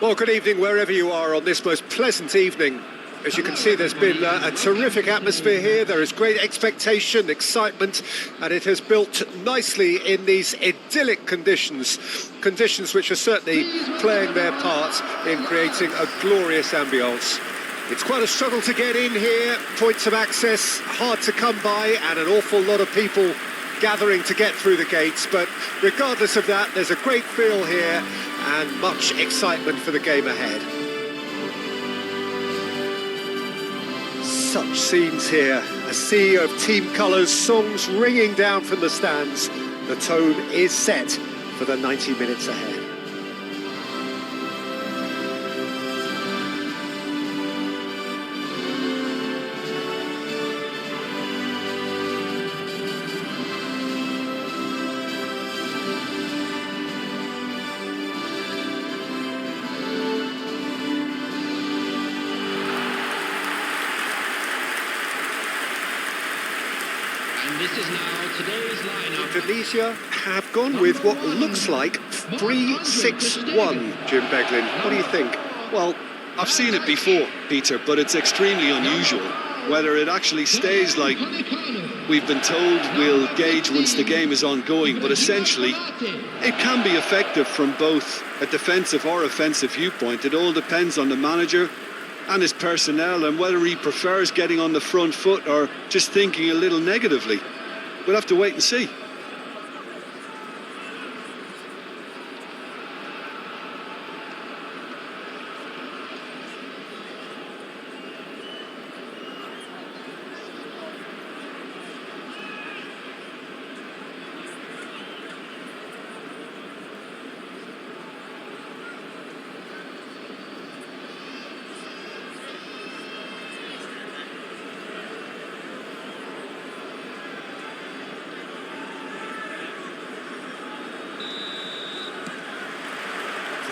Well, good evening wherever you are on this most pleasant evening. As you can see, there's been a terrific atmosphere here. There is great expectation, excitement, and it has built nicely in these idyllic conditions. Conditions which are certainly playing their part in creating a glorious ambience. It's quite a struggle to get in here, points of access hard to come by, and an awful lot of people gathering to get through the gates. But regardless of that, there's a great feel here and much excitement for the game ahead. Such scenes here, a sea of team colours, songs ringing down from the stands. The tone is set for the 90 minutes ahead. This is now today's lineup. Indonesia have gone with what looks like 3-6-1, Jim Beglin. What do you think? Well, I've seen it before, Peter, but it's extremely unusual. Whether it actually stays like we've been told, we'll gauge once the game is ongoing, but essentially it can be effective from both a defensive or offensive viewpoint. It all depends on the manager and his personnel and whether he prefers getting on the front foot or just thinking a little negatively. We'll have to wait and see.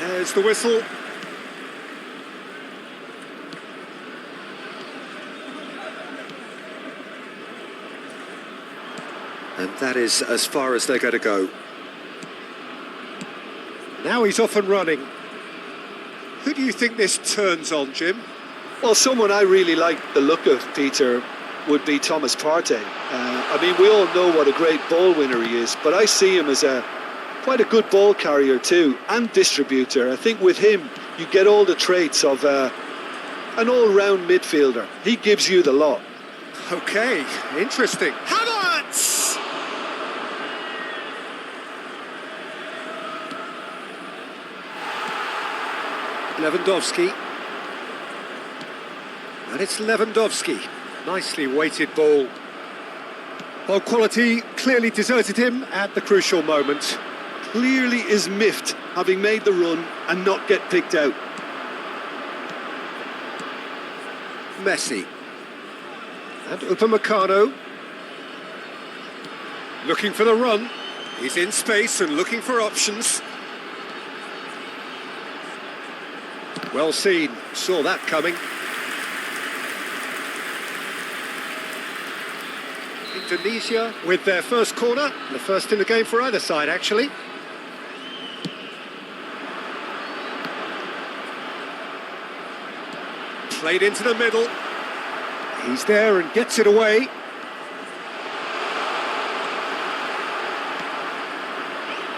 There's the whistle. And that is as far as they're going to go. Now he's off and running. Who do you think this turns on, Jim? Well, someone I really like the look of, Peter, would be Thomas Partey. I mean, we all know what a great ball winner he is, but I see him as quite a good ball carrier too, and distributor. I think with him, you get all the traits of an all-round midfielder. He gives you the lot. Okay, interesting. Havertz! Lewandowski. And it's Lewandowski. Nicely weighted ball. Ball quality clearly deserted him at the crucial moment. Clearly is miffed having made the run and not get picked out. Messi. And Upamecano. Looking for the run. He's in space and looking for options. Well seen. Saw that coming. Indonesia with their first corner. The first in the game for either side, actually. Played into the middle. He's there and gets it away.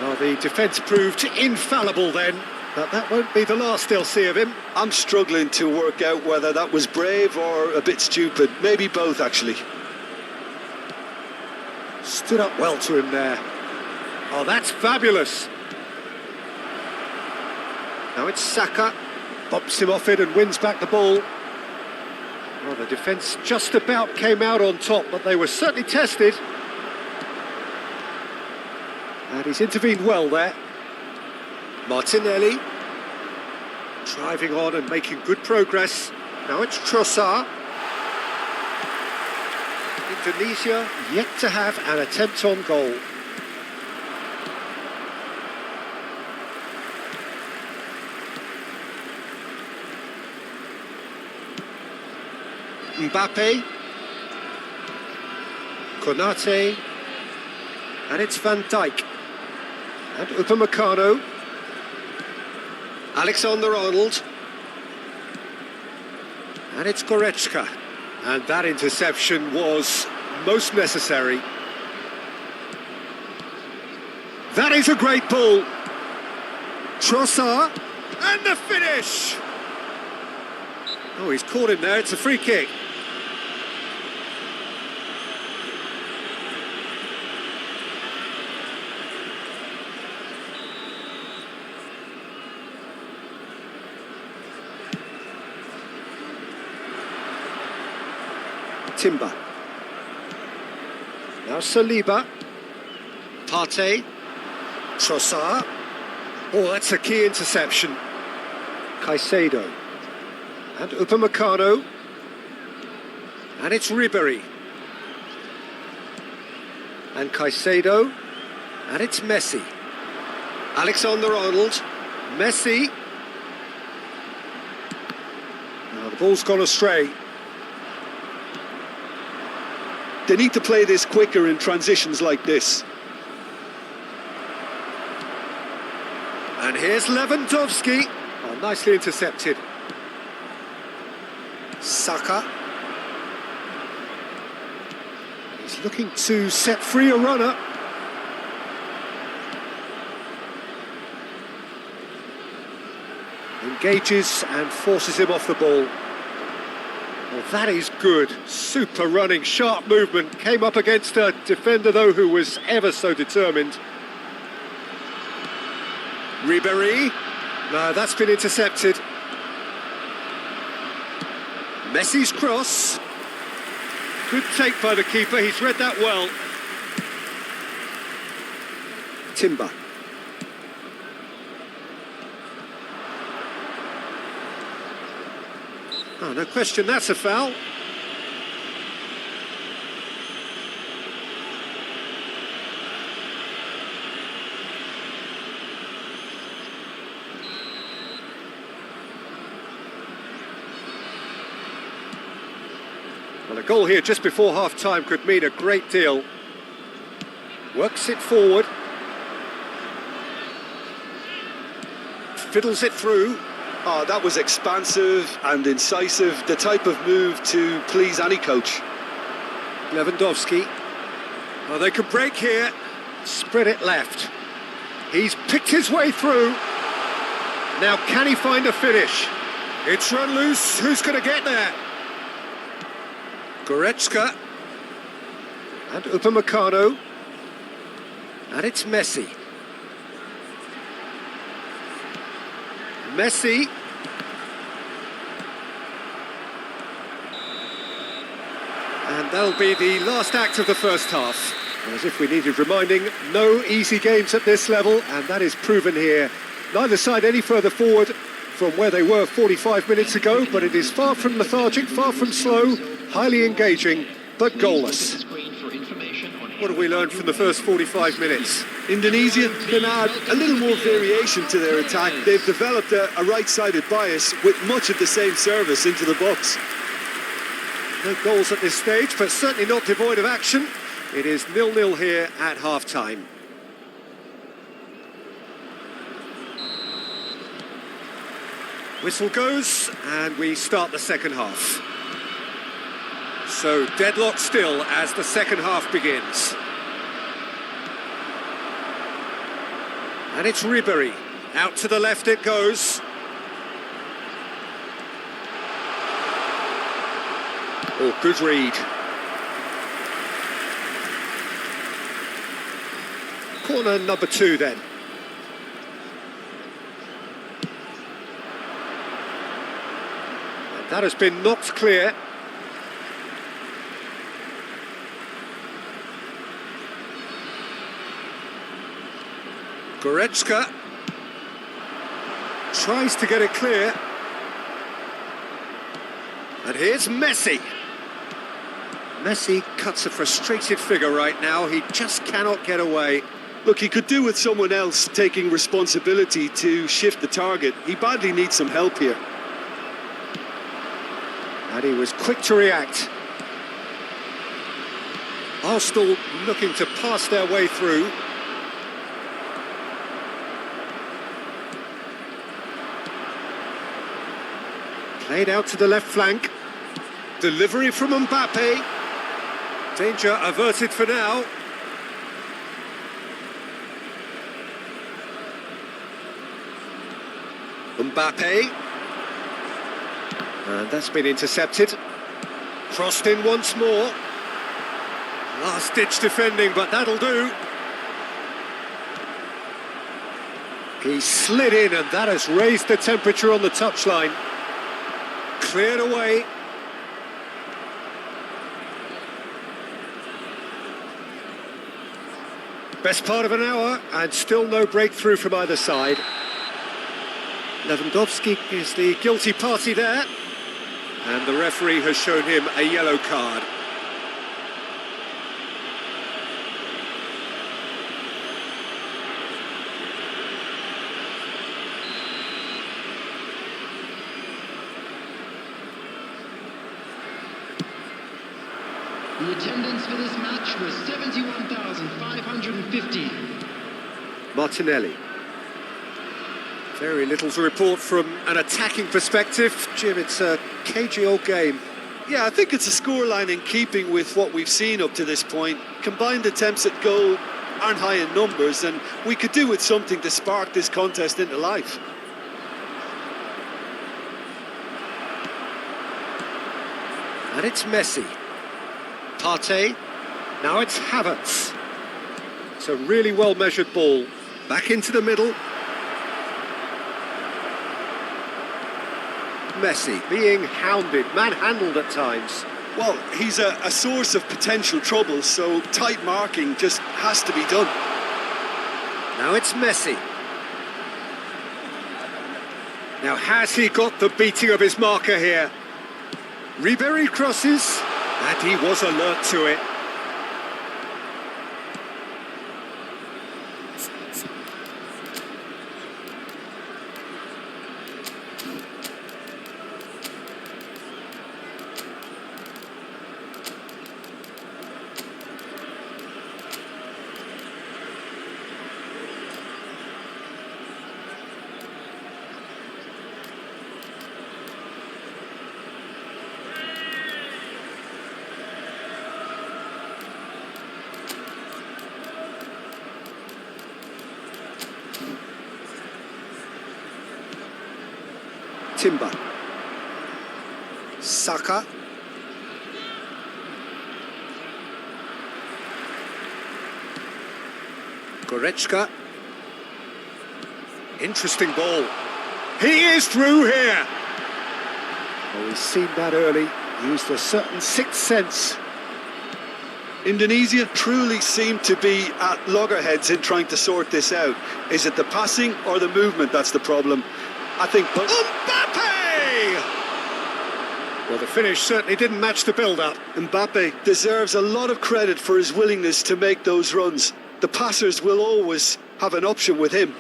Well, the defence proved infallible then, but that won't be the last they'll see of him. I'm struggling to work out whether that was brave or a bit stupid. Maybe both, actually. Stood up well to him there. Oh, that's fabulous. Now it's Saka. Bumps him off it and wins back the ball. Well, the defence just about came out on top, but they were certainly tested. And he's intervened well there. Martinelli. Driving on and making good progress. Now it's Trossard. Indonesia yet to have an attempt on goal. Mbappe, Konate, and it's Van Dijk, and Upamecano, Alexander-Arnold. And it's Goretzka. And that interception was most necessary. That is a great ball. Trossard. And the finish! Oh, he's caught him there. It's a free kick. Timber. Now Saliba. Partey. Trossard. Oh, that's a key interception. Caicedo. And Upamecano. And it's Ribéry. And Caicedo. And it's Messi. Alexander-Arnold. Messi. Now the ball's gone astray. They need to play this quicker in transitions like this. And here's Lewandowski. Oh, nicely intercepted. Saka. He's looking to set free a runner. Engages and forces him off the ball. Well, that is good. Super running, sharp movement. Came up against a defender, though, who was ever so determined. Ribéry. No, that's been intercepted. Messi's cross. Good take by the keeper. He's read that well. Timber. Oh, no question, that's a foul. Well, a goal here just before half-time could mean a great deal. Works it forward. Fiddles it through. Oh, that was expansive and incisive, the type of move to please any coach. Lewandowski. Oh, they could break here. Spread it left. He's picked his way through. Now, can he find a finish? It's run loose. Who's going to get there? Goretzka. And Upamecano. And it's Messi. Messi. And that'll be the last act of the first half. And as if we needed reminding, no easy games at this level, and that is proven here. Neither side any further forward from where they were 45 minutes ago, but it is far from lethargic, far from slow, highly engaging, but goalless. What have we learned from the first 45 minutes? Indonesia can add a little more variation to their attack. They've developed a right-sided bias with much of the same service into the box. No goals at this stage, but certainly not devoid of action. It is 0-0 here at half-time. Whistle goes, and we start the second half. So deadlock still as the second half begins. And it's Ribéry. Out to the left it goes. Oh, good read. Corner number 2 then. And that has been knocked clear. Goretzka tries to get it clear. And here's Messi. Messi cuts a frustrated figure right now. He just cannot get away. Look, he could do with someone else taking responsibility to shift the target. He badly needs some help here. And he was quick to react. Arsenal looking to pass their way through. Played out to the left flank. Delivery from Mbappe. Danger averted for now. Mbappe. And that's been intercepted. Crossed in once more. Last-ditch defending, but that'll do. He slid in, and that has raised the temperature on the touchline. Cleared away. Best part of an hour, and still no breakthrough from either side. Lewandowski is the guilty party there, and the referee has shown him a yellow card. The attendance for this match was 71,550. Martinelli. Very little to report from an attacking perspective. Jim, it's a cagey old game. Yeah, I think it's a scoreline in keeping with what we've seen up to this point. Combined attempts at goal aren't high in numbers, and we could do with something to spark this contest into life. And it's Messi. Partey. Now it's Havertz. It's a really well-measured ball. Back into the middle. Messi being hounded, manhandled at times. Well, he's a source of potential trouble, so tight marking just has to be done. Now it's Messi. Now has he got the beating of his marker here? Ribery crosses, and he was alert to it. Timber. Saka. Goretzka. Interesting ball. He is through here. Oh, he's seen that early. Used a certain sixth sense. Indonesia truly seem to be at loggerheads in trying to sort this out. Is it the passing or the movement that's the problem? I think... Mbappe! Well, the finish certainly didn't match the build-up. Mbappe deserves a lot of credit for his willingness to make those runs. The passers will always have an option with him.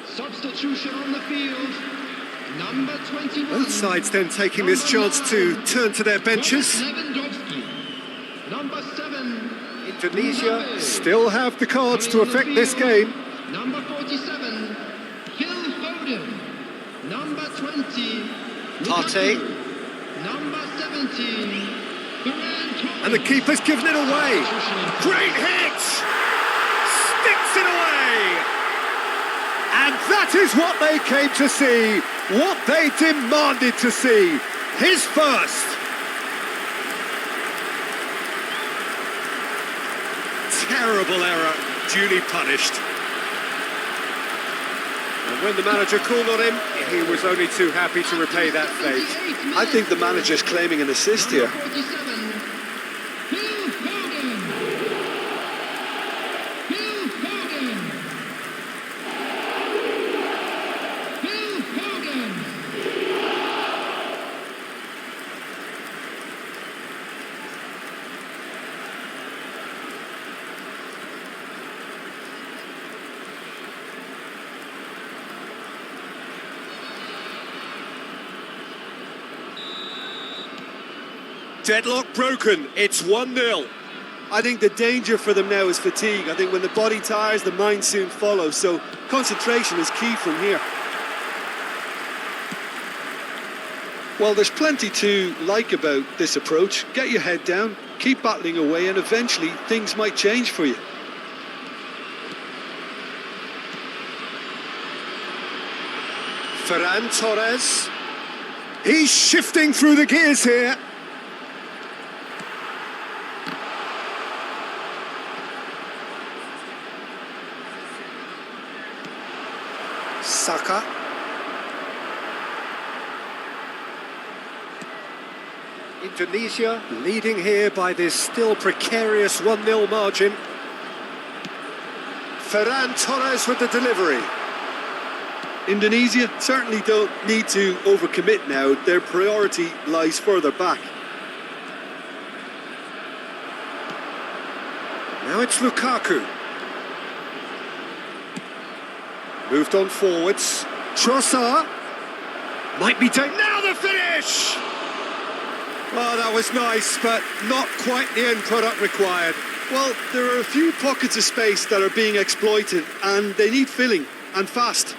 Substitution on the field. Number 21. Both sides then taking this chance to turn to their benches. Number 7. Indonesia still have the cards to affect this game. Number 47. Phil Foden. Number 20. Partey. Number 17. And the keeper's given it away. Great hit! Sticks it away! And that is what they came to see, what they demanded to see. His first. Terrible error, duly punished. And when the manager called on him, he was only too happy to repay that fate. I think the manager's claiming an assist here. Deadlock broken, it's 1-0. I think the danger for them now is fatigue. I think when the body tires, the mind soon follows. So concentration is key from here. Well, there's plenty to like about this approach. Get your head down, keep battling away, and eventually things might change for you. Ferran Torres. He's shifting through the gears here. Saka. Indonesia leading here by this still precarious 1-0 margin. Ferran Torres with the delivery. Indonesia certainly don't need to overcommit now. Their priority lies further back. Now it's Lukaku. Moved on forwards. Trossard. Might be taken. Now the finish! Oh, that was nice, but not quite the end product required. Well, there are a few pockets of space that are being exploited, and they need filling, and fast.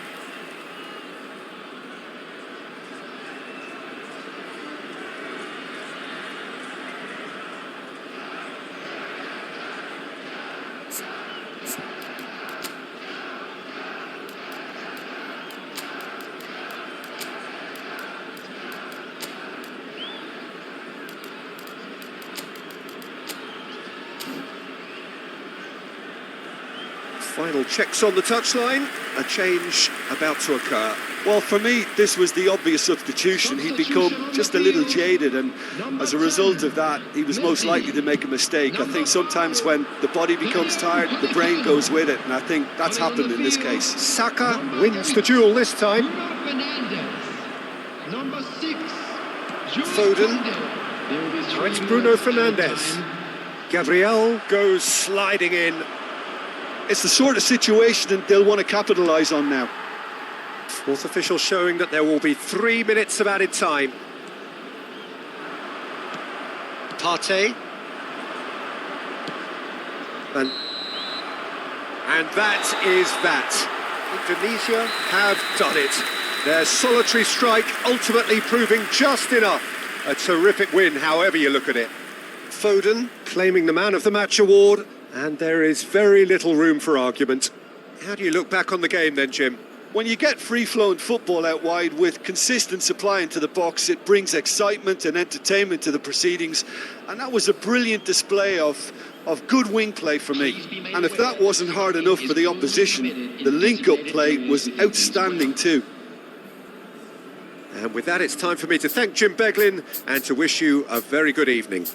Final checks on the touchline. A change about to occur. Well, for me, this was the obvious substitution. He'd become just a little jaded, and as a result of that, he was most likely to make a mistake. I think sometimes when the body becomes tired, the brain goes with it, and I think that's happened in this case. Saka wins the duel this time. Number 6. Foden. Now it's Bruno Fernandes. Gabriel goes sliding in. It's the sort of situation they'll want to capitalise on now. Fourth official showing that there will be 3 minutes of added time. Partey. And that is that. Indonesia have done it. Their solitary strike ultimately proving just enough. A terrific win, however you look at it. Foden claiming the Man of the Match award, and there is very little room for argument. How do you look back on the game then, Jim? When you get free-flowing football out wide with consistent supply into the box, it brings excitement and entertainment to the proceedings, and that was a brilliant display of good wing play for me. And if that wasn't hard enough for the opposition, the link-up play was outstanding too. And with that, it's time for me to thank Jim Beglin and to wish you a very good evening.